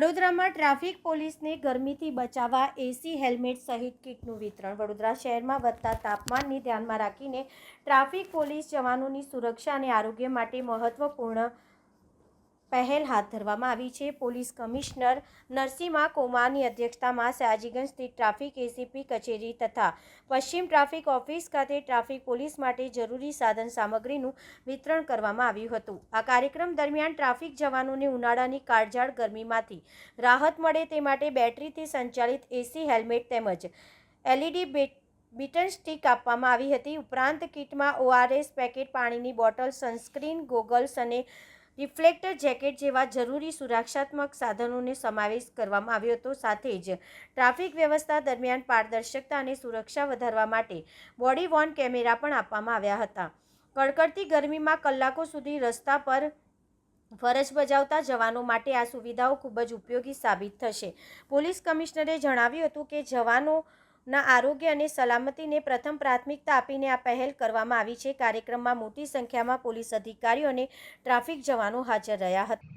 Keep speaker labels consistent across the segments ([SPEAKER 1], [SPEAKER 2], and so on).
[SPEAKER 1] વડોદરામાં ટ્રાફિક પોલીસને ગરમીથી બચાવવા એસી હેલ્મેટ સહિત કીટનું વિતરણ. વડોદરા શહેરમાં વધતા તાપમાનને ધ્યાનમાં રાખીને ટ્રાફિક પોલીસ જવાનોની સુરક્ષા અને આરોગ્ય માટે મહત્વપૂર્ણ પહેલ હાથ ધરવામાં આવી છે. પોલીસ કમિશનર નરસિંહા કુમારની અધ્યક્ષતામાં સયાજીગંજ સ્થિત ટ્રાફિક એસીપી કચેરી તથા પશ્ચિમ ટ્રાફિક ઓફિસ ખાતે ટ્રાફિક પોલીસ માટે જરૂરી સાધન સામગ્રીનું વિતરણ કરવામાં આવ્યું હતું. આ કાર્યક્રમ દરમિયાન ટ્રાફિક જવાનોને ઉનાળાની કાળઝાળ ગરમીમાંથી રાહત મળે તે માટે બેટરીથી સંચાલિત એસી હેલ્મેટ તેમજ એલઈડી બીટન સ્ટીક આપવામાં આવી હતી. ઉપરાંત કીટમાં ઓઆરએસ પેકેટ, પાણીની બોટલ, સનસ્ક્રીન, ગોગલ્સ અને રિફ્લેક્ટર જેકેટ જેવા જરૂરી સુરક્ષાત્મક સાધનોનો સમાવેશ કરવામાં આવ્યો હતો. સાથે જ ટ્રાફિક વ્યવસ્થા દરમિયાન પારદર્શકતા અને સુરક્ષા વધારવા માટે બોડી વોર્ન કેમેરા પણ આપવામાં આવ્યા હતા. કડકડતી ગરમીમાં કલાકો સુધી રસ્તા પર ફરજ બજાવતા જવાનો માટે આ સુવિધાઓ ખૂબ જ ઉપયોગી સાબિત થશે. પોલીસ કમિશનરે જણાવ્યું હતું કે જવાનોના આરોગ્ય અને સલામતીને પ્રથમ પ્રાથમિકતા આપીને આ પહેલ કરવામાં આવી છે. કાર્યક્રમમાં મોટી સંખ્યામાં પોલીસ અધિકારીઓ અને ટ્રાફિક જવાનો હાજર રહ્યા હતા.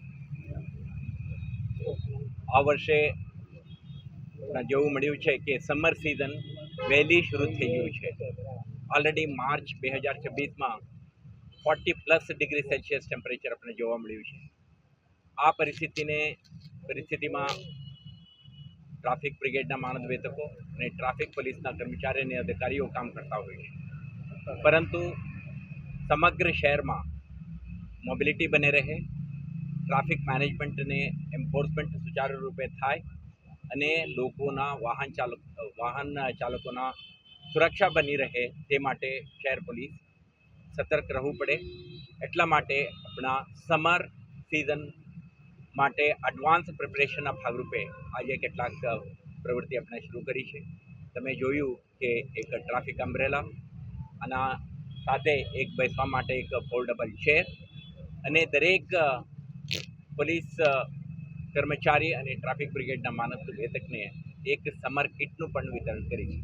[SPEAKER 2] આ વર્ષે જોવું મળ્યું છે કે સમર સિઝન વહેલી શરૂ થઈ ગયું છે. ઓલરેડી માર્ચ 2026માં 40+ ડિગ્રી સેલ્સિયસ ટેમ્પરેચર આપણે જોવા મળ્યું છે. આ પરિસ્થિતિમાં ટ્રાફિક બ્રિગેડના મહાનિદેશકો અને ટ્રાફિક પોલીસના કર્મચારીઓ અને અધિકારીઓ કામ કરતા હોય છે. પરંતુ સમગ્ર શહેરમાં મોબિલિટી બને રહે, ટ્રાફિક મેનેજમેન્ટ અને એન્ફોર્સમેન્ટ સુચારુ રૂપે થાય અને લોકોના વાહન ચાલકોના સુરક્ષા બની રહે તે માટે શહેર પોલીસ સતર્ક રહેવું પડે. એટલા માટે આપણા સમર સિઝન માટે એડવાન્સ પ્રિપરેશનના ભાગરૂપે આજે કેટલાક પ્રવૃત્તિ આપણે શરૂ કરી છે. તમે જોયું કે એક ટ્રાફિક અમ્બ્રેલા, આના સાથે એક બેસવા માટે એક ફોલ્ડેબલ ચેર અને દરેક પોલીસ કર્મચારી અને ટ્રાફિક બ્રિગેડના મહાનિદેશકને એક સમર કિટનું પણ વિતરણ કરી છે.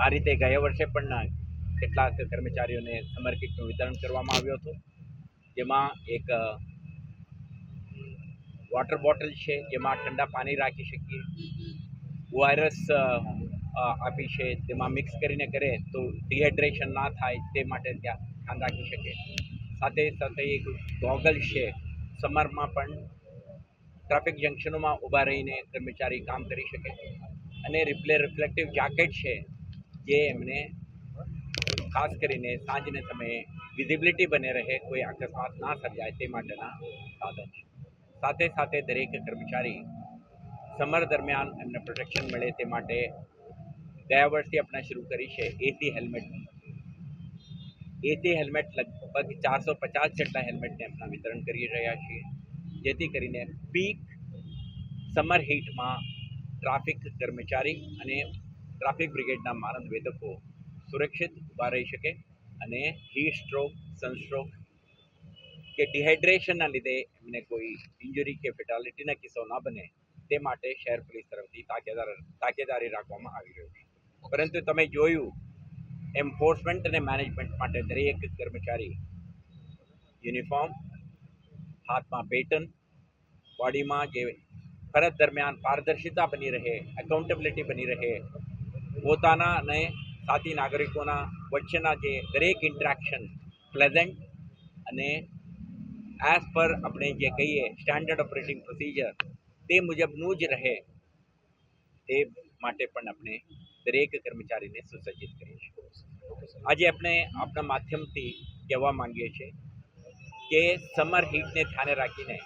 [SPEAKER 2] આ રીતે ગયા વર્ષે પણ કેટલાક કર્મચારીઓને સમર કિટનું વિતરણ કરવામાં આવ્યું હતું. જેમાં એક વોટર બોટલ છે, જેમાં ઠંડા પાણી રાખી શકીએ, ઓઆરએસ આપી છે, તેમાં મિક્સ કરીને કરે તો ડિહાઇડ્રેશન ના થાય તે માટે ત્યાં ધ્યાન રાખી શકે. સાથે સાથે એક ગોગલ છે, સમરમાં પણ ટ્રાફિક જંકશનોમાં ઊભા રહીને કર્મચારી કામ કરી શકે. અને રિફ્લેક્ટિવ જેકેટ છે, જે એમને ખાસ કરીને સાંજના સમયે વિઝિબિલિટી બને રહે, કોઈ અકસ્માત ના સર્જાય તે માટેના સાધન છે. સાથે સાથે દરેક કર્મચારી સમર દરમિયાન એમને પ્રોટેક્શન મળે તે માટે ગયા વર્ષથી આપણે શરૂ કરી છે એસી હેલ્મેટ. એસી હેલ્મેટ લગભગ 450 જેટલા હેલ્મેટને આપણે વિતરણ કરી રહ્યા છીએ, જેથી કરીને પીક સમર હીટમાં ટ્રાફિક કર્મચારી અને ટ્રાફિક બ્રિગેડના મહાનિદેશકો સુરક્ષિત ઊભા રહી શકે અને હીટ સ્ટ્રોક, સનસ્ટ્રોક કે ડિહાઇડ્રેશનના લીધે એમને કોઈ ઇન્જરી કે ફેટાલિટીના કિસ્સો ન બને તે માટે શહેર પોલીસ તરફથી તાકેદારી રાખવામાં આવી રહ્યું છે. પરંતુ તમે જોયું, એન્ફોર્સમેન્ટ અને મેનેજમેન્ટ માટે દરેક કર્મચારી યુનિફોર્મ, હાથમાં બેટન, બોડીમાં જે ફરજ દરમિયાન પારદર્શિતા બની રહે, એકાઉન્ટેબિલિટી બની રહે, પોતાના અને સાથી નાગરિકોના વચ્ચેના જે દરેક ઇન્ટરેક્શન પ્લેઝન્ટ અને એઝ પર આપણે જે કહીએ સ્ટાન્ડર્ડ ઓપરેટિંગ પ્રોસિજર તે મુજબનું જ રહે તે માટે પણ આપણે દરેક કર્મચારીને સુસજ્જિત કરીએ છીએ. આજે આપણે આપણા માધ્યમથી કહેવા માંગીએ છીએ કે સમર હીટને ધ્યાને રાખીને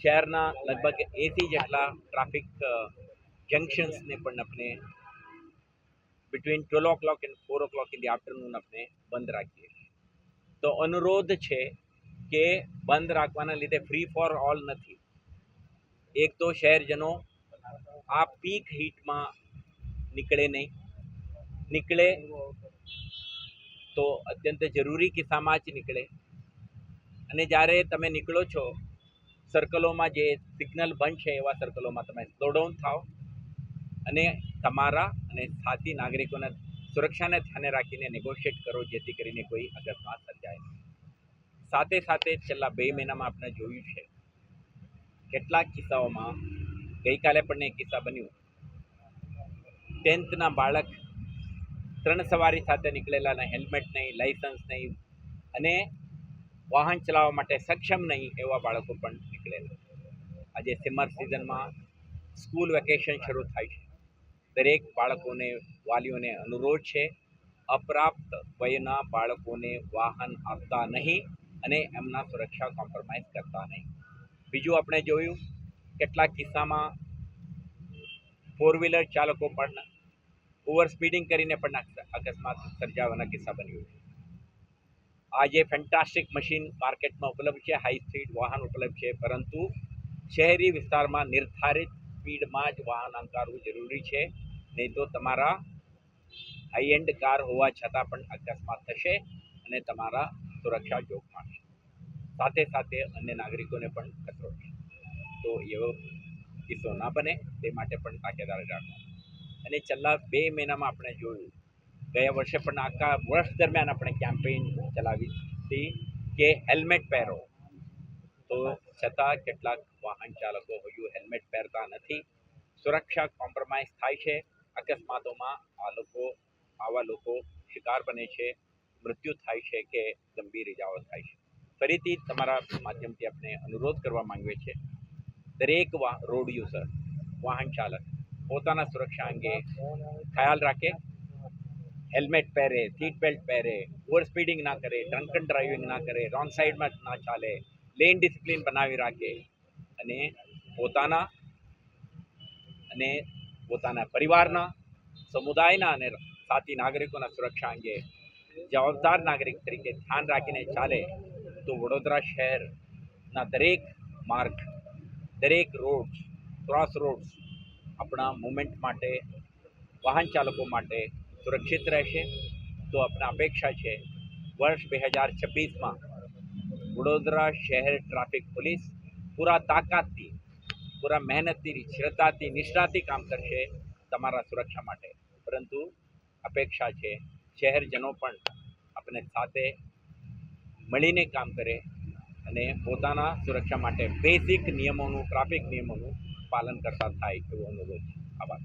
[SPEAKER 2] શહેરના લગભગ 80 જેટલા ટ્રાફિક જંકશન્સને પણ આપણે between 12 o'clock and 4 o'clock in the afternoon આપણે બંધ રાખીએ છીએ. તો અનુરોધ છે કે બંધ રાખવાના લીધે ફ્રી ફોર ઓલ નથી. એક તો શહેરજનો આ પીક હીટમાં નીકળે નહીં, નીકળે તો અત્યંત જરૂરી કિસ્સામાં જ નીકળે. અને જ્યારે તમે નીકળો છો, સર્કલોમાં જે સિગ્નલ બંધ છે એવા સર્કલોમાં તમે સ્લો ડાઉન થાઓ અને તમારા અને સાથી નાગરિકોના સુરક્ષાને ધ્યાને રાખીને નેગોશિએટ કરો, જેથી કરીને કોઈ અકસ્માત સર્જાય. સાથે સાથે છેલ્લા 2 મહિનામાં આપણે જોયું છે કેટલાક કિસ્સાઓમાં ગઈકાલે પણ એક કિસ્સા બન્યું 10th બાળક 3 સવારી સાથે નીકળેલા અને હેલ્મેટ નહીં, લાઇસન્સ નહીં અને વાહન ચલાવવા માટે સક્ષમ નહીં એવા બાળકો પણ નીકળેલા. આજે સમર સિઝનમાં સ્કૂલ વેકેશન શરૂ થાય છે. દરેક બાળકોને, વાલીઓને અનુરોધ છે, અપ્રાપ્ત વયના બાળકોને વાહન આપતા નહીં અને એમના સુરક્ષા કોમ્પ્રોમાઇઝ કરતા નહીં. બીજું આપણે જોયું કેટલાક કિસ્સામાં 4 વ્હીલર ચાલકો પણ ઓવર સ્પીડિંગ કરીને પણ અકસ્માત સર્જાવાના કિસ્સા બન્યું છે. આજે ફેન્ટાસ્ટિક મશીન માર્કેટમાં ઉપલબ્ધ છે, હાઈ સ્પીડ વાહન ઉપલબ્ધ છે, પરંતુ શહેરી વિસ્તારમાં નિર્ધારિત સ્પીડમાં જ વાહન હંકારવું જરૂરી છે, નહીં તો તમારા હાઈ એન્ડ કાર હોવા છતાં પણ અકસ્માત થશે અને તમારા સુરક્ષા જોખમાશે. સાથે સાથે અન્ય નાગરિકોને પણ ખતરો છે. તો એવો કિસ્સો ના બને તે માટે પણ તાકેદારી રાખવા. અને છેલ્લા 2 મહિનામાં આપણે જોયું, ગયા વર્ષે પણ આખા વર્ષ દરમિયાન આપણે કેમ્પેઇન ચલાવી હતી કે હેલ્મેટ પહેરો, તો છતાં કેટલાક વાહન ચાલકો હજુ હેલ્મેટ પહેરતા નથી. સુરક્ષા કોમ્પ્રોમાઇઝ થાય છે. અકસ્માતોમાં આવા લોકો શિકાર બને છે, મૃત્યુ થાય છે કે ગંભીર ઇજાઓ થાય છે. ફરીથી તમારા માધ્યમથી આપણે અનુરોધ કરવા માંગીએ છીએ, દરેક રોડ યુઝર, વાહન ચાલક પોતાના સુરક્ષા અંગે ખ્યાલ રાખે, હેલ્મેટ પહેરે, સીટ બેલ્ટ પહેરે, ઓવર સ્પીડિંગ ના કરે, ડ્રંકન ડ્રાઇવિંગ ના કરે, રોંગ સાઈડમાં ના ચાલે, લેન ડિસિપ્લિન બનાવી રાખે અને પોતાના પરિવારના, સમુદાયના અને સાથી નાગરિકોના સુરક્ષા અંગે જવાબદાર નાગરિક તરીકે ધ્યાન રાખીને ચાલે તો વડોદરા શહેરના દરેક માર્ગ, દરેક રોડ્સ, ક્રોસ રોડ્સ આપણા મુવમેન્ટ માટે, વાહન ચાલકો માટે સુરક્ષિત રહેશે. તો આપણા અપેક્ષા છે વર્ષ 2026માં વડોદરા શહેર ટ્રાફિક પોલીસ પૂરા તાકાતથી, પૂરા મહેનતથી, શ્રદ્ધાથી, નિષ્ઠાથી કામ કરશે તમારા સુરક્ષા માટે. પરંતુ અપેક્ષા છે શહેરજનો પણ આપણે સાથે મળીને કામ કરે અને પોતાના સુરક્ષા માટે બેઝિક નિયમોનું, ટ્રાફિક નિયમોનું પાલન કરતા થાય એવો અનુરોધ છે. આભાર.